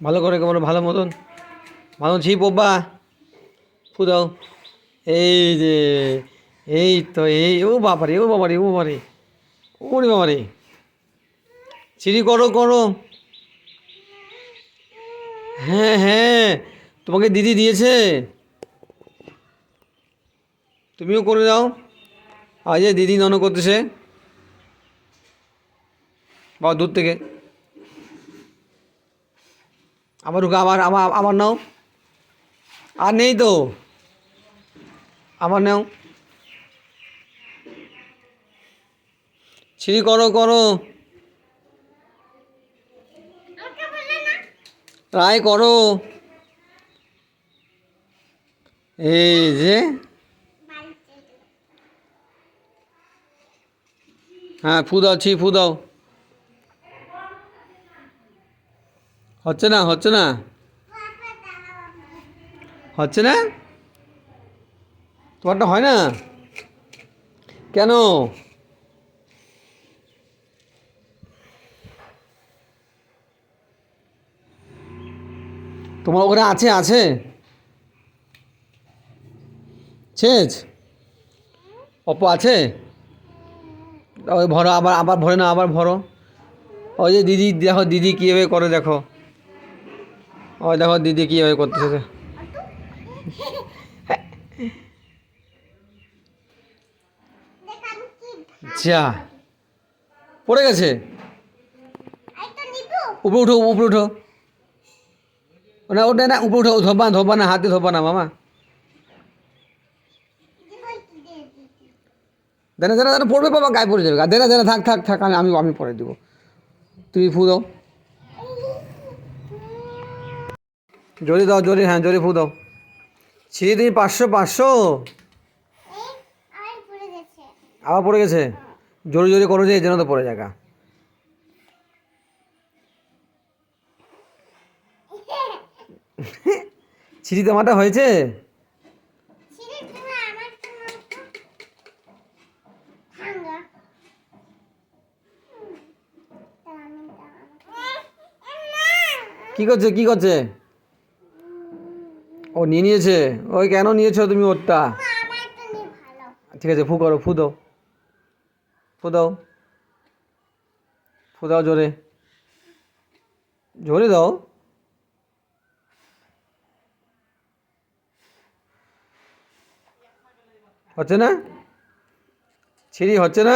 ভালো করে কেমন ভালো মতন ভালো ঝিপ ওব্বা ফু দাও। এই যে এই তো এই ও বাবারে ও বাবারে ও বাবারে ওরে বাবারে সিঁড়ি করো করো। হ্যাঁ হ্যাঁ, তোমাকে দিদি দিয়েছে, তুমিও করে দাও। আজ দিদি নন করতেছে বা দূর থেকে। আবার ঢুকে আবার আবার আবার নাও। আর নেই তো, আবার নাও। সিঁড়ি করো করো, ট্রাই করো। এই যে হ্যাঁ ফু দাও, ছি ফু দাও। হচ্ছে না হচ্ছে না হচ্ছে না, তোমারটা হয় না কেন? তোমার ওখানে আছে আছে ছেচ অপো আছে। ওই ভরো, আবার আবার ভরে না, আবার ভরো। ওই যে দিদি দেখো, দিদি কীভাবে করে দেখো, ওই দেখো দিদি কীভাবে করতেছে। যা পড়ে গেছে, উপরে উঠো উপরে উঠো। না ওটা না, উপরে উঠো, ধোবা ধোবা না, হাতে ধোবা না মামা। দেনা দেনা দেনা পড়বে বাবা, গায়ে পড়ে যাবে। দেনা দেনা থাক থাক থাক, আমি আমি আমি পরে দেবো, তুমি ফু দাও। জোরে দাও জোরে, হ্যাঁ জোরে ফু দাও। ছিঁড়ে দিই 500 500। আবার পড়ে গেছে, জোরে জোরে করো যে এই জন্য তো পড়ে জায়গা। ছিঁড়ি তোমারটা হয়েছে। কি করছে কি করছে? ও নিয়ে নিয়েছে। ওই কেন নিয়েছো তুমি ওরটা? ঠিক আছে, ফু করো, ফু দাও, ফু দাও, ফু দাও জোরে, জোরে দাও। হচ্ছে না, ছিঁড়ি হচ্ছে না।